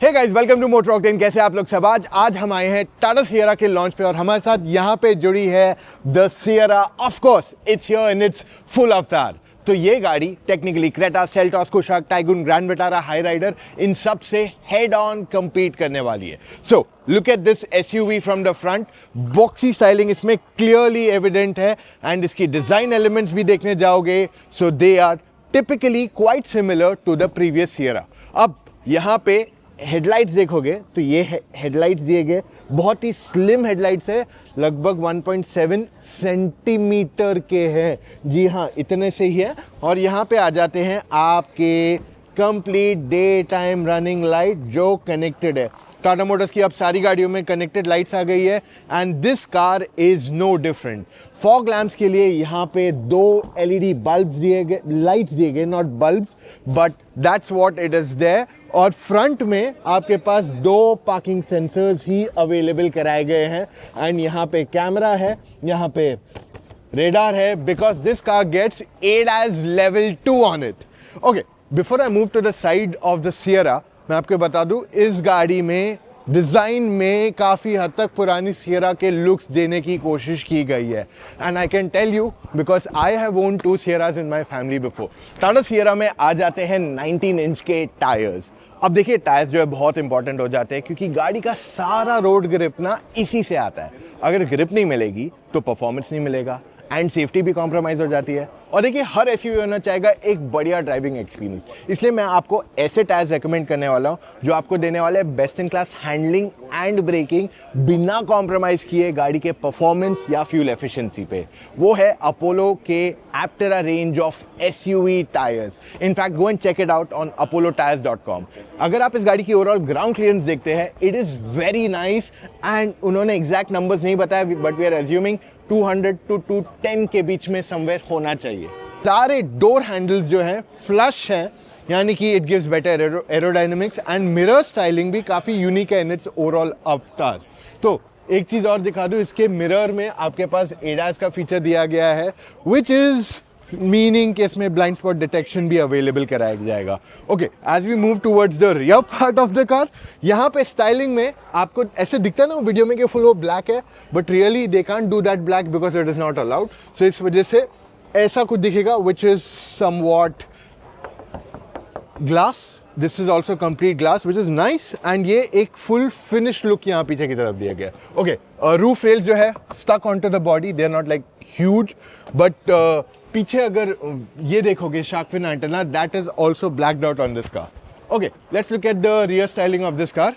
Hey guys, welcome to Motor Octane. कैसे आप लोग सब? आज हम आए हैं टाटा सियरा के लॉन्च पे और हमारे साथ यहाँ पे जुड़ी है the Sierra. Of course it's here in its full avatar. तो ये गाड़ी technically Creta, Seltos, Kushaq, Taigun, Grand Vitara, Hyryder इन सब से हेड ऑन कंपीट करने वाली है। So look at this SUV from the front. Boxy styling इसमें क्लियरली एविडेंट है एंड इसकी डिजाइन एलिमेंट्स भी देखने जाओगे so they are typically quite similar to the previous Sierra. अब यहाँ पे हेडलाइट्स देखोगे तो ये हेडलाइट्स दिए गए बहुत ही स्लिम हेडलाइट्स है, लगभग 1.7 सेंटीमीटर के हैं। जी हाँ, इतने से ही है। और यहाँ पे आ जाते हैं आपके complete day time running light जो कनेक्टेड है। टाटा मोटर्स की अब सारी गाड़ियों में कनेक्टेड लाइट्स आ गई है and this car is no different. Fog lamps के लिए यहाँ पे 2 LED बल्ब्स दिए गए, लाइट्स दिए गए, not bulbs, but that's what it is there. और फ्रंट में आपके पास 2 पार्किंग सेंसर्स ही अवेलेबल कराए गए हैं एंड यहाँ पे कैमरा है, यहाँ पे रेडार है, because this car gets ADAS level 2 on it. Okay, before I move to the side of the Sierra, मैं आपको बता दूं इस गाड़ी में डिज़ाइन में काफ़ी हद तक पुरानी सियरा के लुक्स देने की कोशिश की गई है and I can tell you because I have owned 2 Sierras in my family before. Tata Sierra में आ जाते हैं 19 इंच के टायर्स। अब देखिए, टायर्स जो है बहुत इंपॉर्टेंट हो जाते हैं क्योंकि गाड़ी का सारा रोड ग्रिप ना इसी से आता है। अगर ग्रिप नहीं मिलेगी तो परफॉर्मेंस नहीं मिलेगा एंड सेफ्टी भी कॉम्प्रोमाइज़ हो जाती है। और देखिए, हर एसयूवी होना चाहेगा एक बढ़िया ड्राइविंग एक्सपीरियंस, इसलिए मैं आपको ऐसे टायर्स रेकमेंड करने वाला हूं जो आपको देने वाले best in class handling and braking बिना कॉम्प्रोमाइज़ किए गाड़ी के परफॉर्मेंस या फ्यूल एफिशिएंसी पे। वो है अपोलो के Apterra range of SUV tyres. In fact go and check it out on apollotyres.com। अगर आप इस गाड़ी की ओवरऑल ग्राउंड क्लियरेंस देखते हैं, it is very nice and उन्होंने एग्जैक्ट नंबर्स नहीं बताया but we are assuming 200 to 210 के बीच में समवेयर होना चाहिए। सारे डोर हैंडल्स जो हैं फ्लश हैं, यानी कि it gives better aerodynamics and mirror styling भी काफ़ी यूनिक है इन इट्स ओवरऑल अवतार। तो एक चीज़ और दिखा दूँ, इसके मिरर में आपके पास ADAS का फीचर दिया गया है विच इज़ मीनिंग कि इसमें ब्लाइंड स्पॉट डिटेक्शन भी अवेलेबल कराया जाएगा। Okay, as we move towards the rear part of the car, यहाँ पे स्टाइलिंग में आपको ऐसे दिखता है ना वीडियो में कि फुल वो ब्लैक है, but really they can't do that black because it is not allowed. So इस वजह से ऐसा कुछ दिखेगा which is somewhat glass. This is also complete glass which is nice and ये एक फुल फिनिश लुक यहाँ पीछे की तरफ दिया गया। ओके, रूफ रेल्स जो है stuck on to the body, they are not like huge, but पीछे अगर ये देखोगे shark fin antenna, that is also blacked out on this car. Okay, let's look at the rear styling of this car.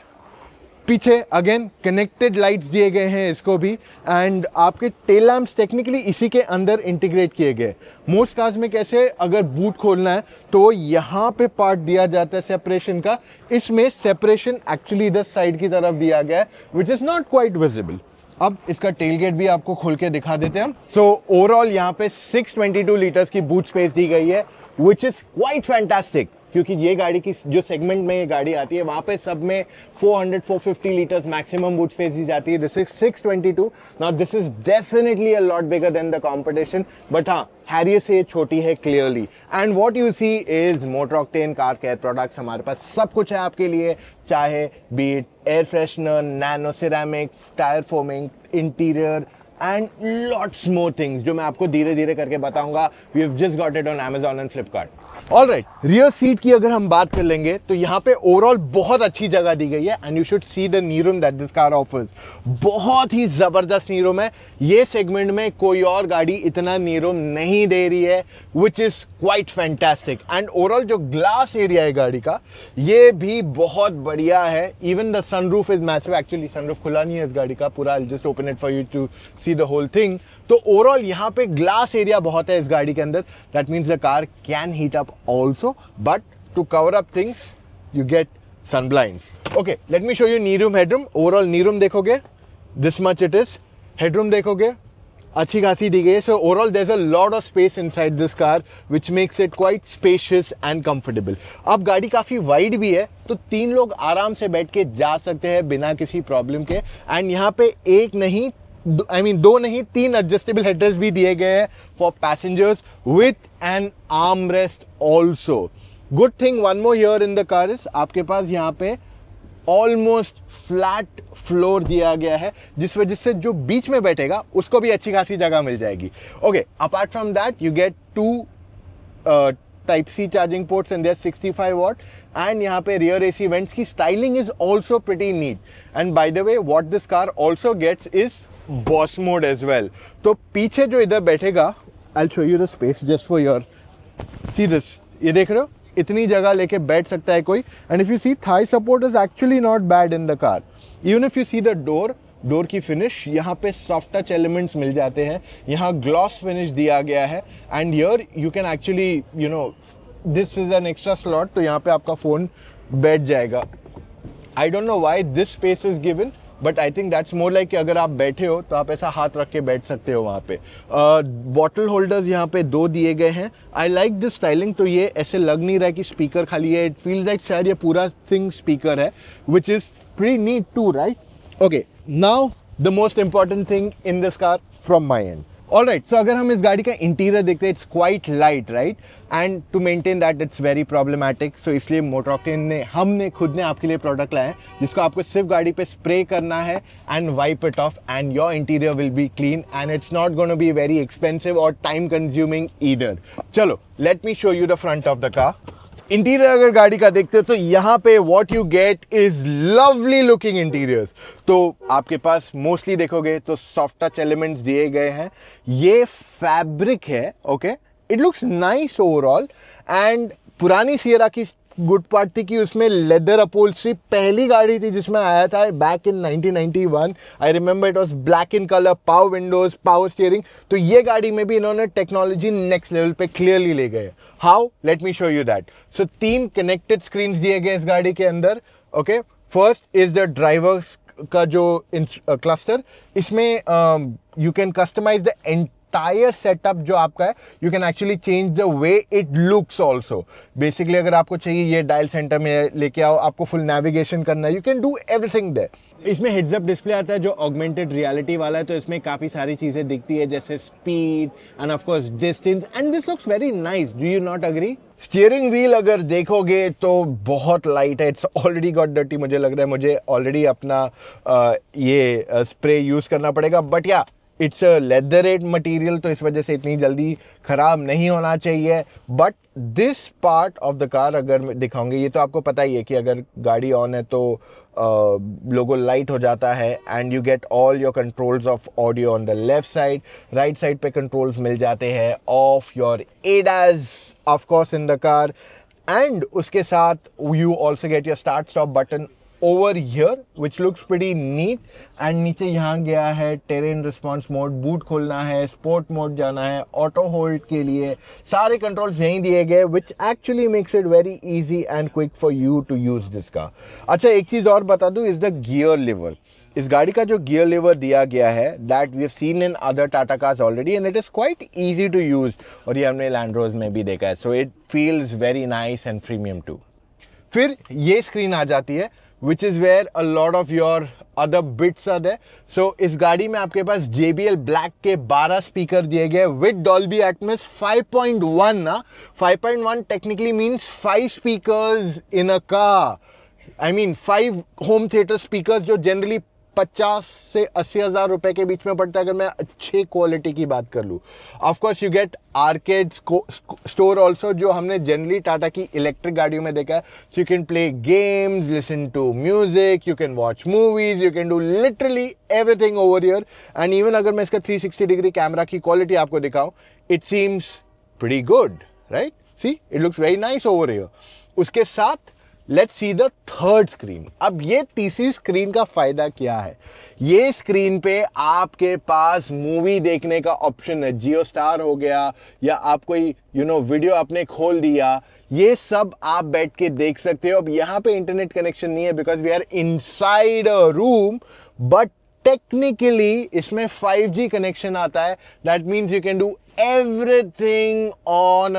पीछे again connected lights दिए गए हैं इसको भी एंड आपके टेल लैम्प्स टेक्निकली इसी के अंदर इंटीग्रेट किए गए। मोस्ट कार्स में कैसे, अगर बूट खोलना है तो यहाँ पे पार्ट दिया जाता है सेपरेशन का, इसमें सेपरेशन एक्चुअली इधर साइड की तरफ दिया गया है which is not quite visible. अब इसका टेलगेट भी आपको खोल के दिखा देते हैं हम। सो ओवरऑल यहाँ पे 622 लीटर्स की बूट स्पेस दी गई है विच इज क्वाइट फैंटास्टिक, क्योंकि ये गाड़ी की जो सेगमेंट में ये गाड़ी आती है वहाँ पे सब में 400-450 लीटर्स मैक्सिमम बूट स्पेस दी जाती है। This is 622। Now this is definitely a lot bigger than the competition, but हाँ, हैरियर से छोटी है clearly. And what you see is Motor Octane car care products. हमारे पास सब कुछ है आपके लिए, चाहे beat air freshener, nano ceramic, tyre foaming, interior and lots more things जो मैं आपको धीरे धीरे करके बताऊंगा। We have just got it on Amazon and Flipkart. Alright, rear seat की अगर हम बात कर लेंगे तो यहाँ पे ओवरऑल बहुत अच्छी जगह दी गई है and you should see the knee room that this car offers. बहुत ही जबरदस्त नी रूम है। ये सेगमेंट में कोई और गाड़ी इतना नी रूम नहीं दे रही है which is quite fantastic. And overall जो ग्लास एरिया है गाड़ी का, ये भी बहुत बढ़िया है। Even the sunroof is massive. Actually sunroof खुला नहीं है इस गाड़ी का पूरा, I just open it for you to see the whole thing. तो ओवरऑल यहाँ पे ग्लास एरिया बहुत है इस गाड़ी के अंदर। That means the car can heat up also, but to cover up things you get sun blinds. Okay, let me show you knee room, headroom. Overall knee room देखोगे this much it is, headroom देखोगे अच्छी खासी दी गई है। So overall there's a lot of space inside this car which makes it quite spacious and comfortable. अब गाड़ी काफ़ी wide भी है तो 3 लोग आराम से बैठ के जा सकते हैं बिना किसी प्रॉब्लम के। एंड यहाँ पे एक नहीं, दो नहीं 3 एडजस्टेबल हेडरेस्ट भी दिए गए हैं for passengers with an arm rest also. Good thing one more here in the car is आपके पास यहाँ पे ऑलमोस्ट फ्लैट फ्लोर दिया गया है, जिस वजह से जो बीच में बैठेगा उसको भी अच्छी खासी जगह मिल जाएगी. Okay, apart from that you get 2 type C charging ports and there 65 watt. And यहाँ पे रियर एसी वेंट्स की styling is also pretty neat. And by the way what this car also gets is boss mode as well. तो पीछे जो इधर बैठेगा, I will show you the space just for your see this. ये देख रहे हो, इतनी जगह लेके बैठ सकता है कोई. And if you see, thigh support is actually not bad in the car. Even if you see the door की फिनिश, यहाँ पे सॉफ्ट टच एलिमेंट्स मिल जाते हैं, यहाँ ग्लॉस फिनिश दिया गया है. And here you can actually you know this is an extra slot, तो यहाँ पे आपका फोन बैठ जाएगा. I don't know why this space is given, but I think that's more like कि अगर आप बैठे हो तो आप ऐसा हाथ रख के बैठ सकते हो वहाँ पे. बॉटल होल्डर्स यहाँ पे 2 दिए गए हैं. I like this styling. तो ये ऐसे लग नहीं रहा है कि स्पीकर खाली है. इट फील्स लाइक शायद ये पूरा थिंग स्पीकर है, which is pretty neat too, right? Okay, now the most important thing in this car from my end. Alright, so अगर हम इस गाड़ी का इंटीरियर देखते हैं, it's quite light, right? And to maintain that it's very problematic. So इसलिए Motor octane ने खुद ने आपके लिए प्रोडक्ट लाया है, जिसको आपको सिर्फ गाड़ी पे स्प्रे करना है and wipe it of and your interior will be clean. And it's not gonna be very expensive और टाइम कंज्यूमिंग ईदर. चलो, late me show you the front of the car. Interior अगर गाड़ी का देखते हो तो यहाँ पे what you get is lovely looking interiors. तो आपके पास मोस्टली देखोगे तो सॉफ्ट टच एलिमेंट्स दिए गए हैं. ये फैब्रिक है, okay, it looks nice overall. And पुरानी सियरा की गुड पार्ट थी कि उसमें लेदर अपहोल्स्ट्री, पहली गाड़ी थी जिसमें आया था back in 1991. I remember it was black in colour, power windows, power steering. तो ये गाड़ी में भी इन्होंने टेक्नोलॉजी नेक्स्ट लेवल पे क्लियरली ले गए. How? Let me show you that. So 3 connected screen दिए गए इस गाड़ी के अंदर. Okay, first is the driver का जो क्लस्टर. इसमें you can customise the entire setup जो आपका है. you can actually change the way it looks also. basically अगर आपको चाहिए ये डायल सेंटर में लेके आओ, आपको फुल नेविगेशन करना है, you can do everything there. इसमें हेड्स अप डिस्प्ले आता है जो ऑगमेंटेड रियलिटी वाला है. तो इसमें काफी सारी चीजें दिखती है, जैसे speed end of course distance. And this looks very nice. Do you not agree? Steering wheel अगर देखोगे तो बहुत लाइट है. It's already got dirty. मुझे लग रहा है मुझे ऑलरेडी अपना ये स्प्रे यूज करना पड़ेगा. बट या, इट्स अ लेदरेट मटीरियल, तो इस वजह से इतनी जल्दी खराब नहीं होना चाहिए. But this part of the car अगर दिखाऊंगे, ये तो आपको पता ही है कि अगर गाड़ी ऑन है तो लोगो लाइट हो जाता है. And you get all your controls of audio on the left side. Right side पे कंट्रोल्स मिल जाते हैं of your ADAS of course in the car. And उसके साथ you also get your start stop button over here which looks pretty neat. and नीचे यहाँ गया है terrain response mode, boot खोलना है, sport mode जाना है, auto hold के लिए सारे controls यहीं दिए गए, which actually makes it very easy and quick for you to use this car. अच्छा, एक चीज और बता दूं, is the gear lever. इस गाड़ी का जो गियर लीवर दिया गया है, that we have seen in other Tata cars already and it is quite easy to use. और ये हमने लैंड रोवर्स में भी देखा है. So it feels very nice and premium too. फिर ये स्क्रीन आ जाती है which is where a lot of your other bits are there. So इस गाड़ी में आपके पास JBL Black के 12 स्पीकर दिए गए with Dolby Atmos 5.1 ना. 5.1 technically means 5 speakers in a car. I mean 5 home theater speakers जो generally 50 से 80 हज़ार रुपए के बीच में पड़ता है अगर मैं अच्छे क्वालिटी की बात कर लूँ. Of course you get arcade store also, जो हमने जनरली टाटा की इलेक्ट्रिक गाड़ियों में देखा है. So you can play games, listen to music, you can watch movies, you can do literally everything over here. And even अगर मैं इसका 360 डिग्री कैमरा की क्वालिटी आपको दिखाऊं, it seems pretty good, right? See, it looks very nice over here. उसके साथ let's see the third screen. अब ये तीसरी स्क्रीन का फायदा क्या है? ये स्क्रीन पे आपके पास मूवी देखने का ऑप्शन है. जियो स्टार हो गया या आप कोई वीडियो आपने खोल दिया, ये सब आप बैठ के देख सकते हो. अब यहाँ पे इंटरनेट कनेक्शन नहीं है because we are inside a room, but technically इसमें 5G कनेक्शन आता है. That means you can do everything on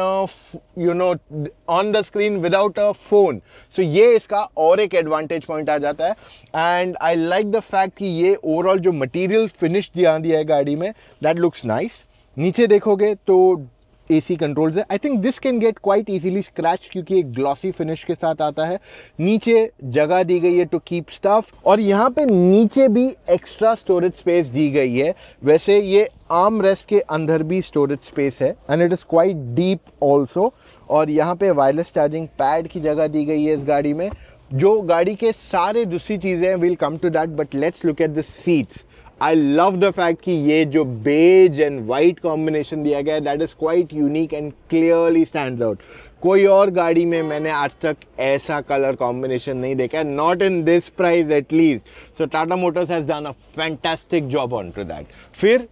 the screen without a phone. So ये इसका और एक एडवांटेज पॉइंट आ जाता है. And I like the fact कि ये ओवरऑल जो मटेरियल फिनिश दिया है गाड़ी में, दैट लुक्स नाइस. नीचे देखोगे तो AC कंट्रोल्स है। I think this can get quite easily scratch क्योंकि एक ग्लॉसी फिनिश के साथ आता है। नीचे जगह दी गई है टू कीप स्टफ, और यहाँ पे नीचे भी एक्स्ट्रा स्टोरेज स्पेस दी गई है। वैसे ये आर्म रेस्ट के अंदर भी स्टोरेज स्पेस है and it is quite deep also. और यहाँ पे वायरलेस चार्जिंग पैड की जगह दी गई है इस गाड़ी में। जो गाड़ी के सारे दूसरी चीजें हैं, will come to that, but let's look at the seats. I love the fact कि ये जो बेज एंड वाइट कॉम्बिनेशन दिया गया है, that is quite unique and clearly stands out. कोई और गाड़ी में मैंने आज तक ऐसा कलर कॉम्बिनेशन नहीं देखा, not in this price at least. So Tata Motors has done a fantastic job on to that. फिर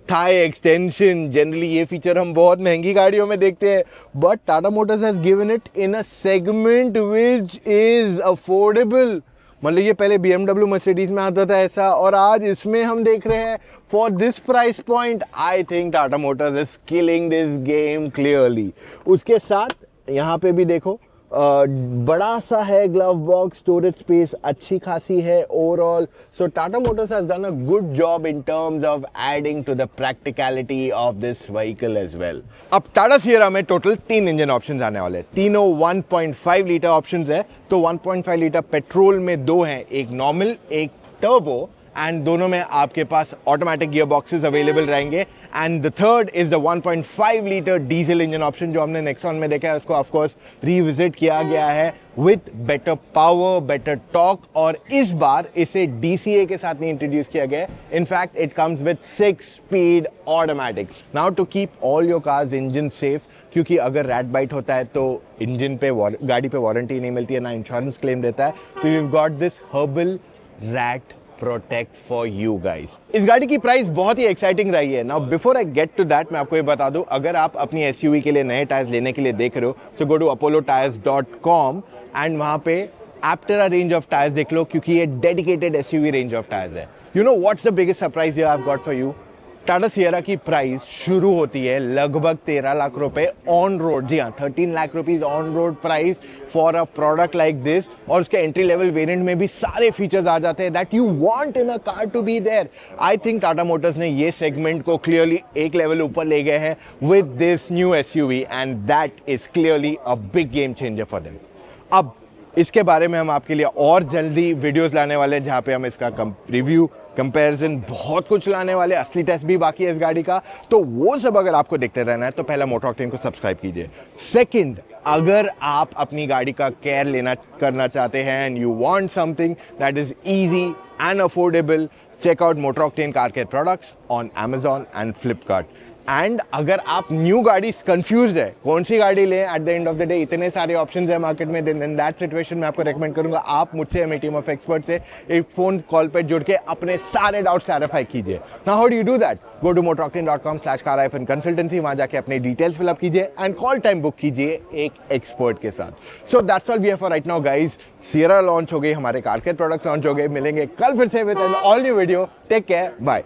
थाई एक्सटेंशन, जनरली ये फीचर हम बहुत महंगी गाड़ियों में देखते हैं, but Tata Motors has given it in a segment which is affordable. मतलब ये पहले BMW मर्सिडीज में आता था ऐसा, और आज इसमें हम देख रहे हैं for this price point. I think Tata Motors is killing this game clearly. उसके साथ यहाँ पे भी देखो बड़ा सा है ग्लव बॉक्स, स्टोरेज स्पेस अच्छी खासी है overall. So Tata Motors has done a good job in terms of adding to the practicality of this vehicle as well. अब टाटा सियरा में टोटल 3 इंजन ऑप्शंस आने वाले हैं। तीनों 1.5 लीटर ऑप्शंस है। तो 1.5 लीटर पेट्रोल में 2 हैं, एक नॉर्मल एक टर्बो, एंड दोनों में आपके पास ऑटोमेटिक गियर बॉक्सेस अवेलेबल रहेंगे। And the third is the 1.5 litre diesel engine option जो हमने नेक्सॉन में देखा है, उसको ऑफ कोर्स रिविजिट किया गया है with better power, better torque, और इस बार इसे DCA के साथ नहीं इंट्रोड्यूस किया गया है। In fact it comes with 6 speed automatic. Now to keep all your cars engine safe, क्योंकि अगर रैट बाइट होता है तो इंजन पे गाड़ी पे वारंटी नहीं मिलती है, ना इंश्योरेंस क्लेम देता है। So you got this herbal rat protect for you guys. इस गाड़ी की प्राइस बहुत ही एक्साइटिंग रही है। Now before I get to that, मैं आपको ये बता दूं, अगर आप अपनी SUV के लिए नए टायर्स लेने के लिए देख रहे हो, सो गो टू apollotyres.com एंड वहां पे एप्टेरा रेंज ऑफ टायर्स देख लो, क्योंकि ये dedicated SUV range of tyres है। You know what's the biggest surprise I have got for you? Tata Sierra की प्राइस शुरू होती है लगभग 13 लाख रुपए ऑन रोड। जी हाँ, 13 lakh rupees on road price for a product like this. और उसके एंट्री लेवल वेरिएंट में भी सारे फीचर्स आ जाते हैं that you want in a car to be there. I think Tata Motors ने ये सेगमेंट को क्लियरली एक लेवल ऊपर ले गए हैं with this new SUV, and that is clearly a big game changer for them. अब इसके बारे में हम आपके लिए और जल्दी वीडियोस लाने वाले हैं, जहाँ पे हम इसका रिव्यू, कंपैरिजन, बहुत कुछ लाने वाले, असली टेस्ट भी बाकी है इस गाड़ी का। तो वो सब अगर आपको देखते रहना है तो पहला मोटर ऑक्टेन को सब्सक्राइब कीजिए। सेकंड, अगर आप अपनी गाड़ी का केयर करना चाहते हैं and you want something that is easy and affordable, check out Motor Octane car care products on Amazon and Flipkart। And अगर आप न्यू गाड़ी कंफ्यूज है कौन सी गाड़ी लें, at the end of the day इतने सारे ऑप्शंस है मार्केट में, इन दैट सिचुएशन में आपको रेकमेंड करूंगा आप मुझसे, मेरी टीम ऑफ एक्सपर्ट से एक फोन कॉल पे जुड़ के अपने सारे डाउट्स क्लैरिफाई कीजिए। Now how do you do that? Go to motoroctane.com/car-consultancy, वहां जाके अपने डिटेल्स फिलअप कीजिए एंड कॉल टाइम बुक कीजिए एक एक्सपर्ट के साथ। So that's all we have for right now guys. Sierra launch हो गई, हमारे कार केयर प्रोडक्ट्स लॉन्च हो गए। मिलेंगे कल फिर से with an all new video. Take care, bye.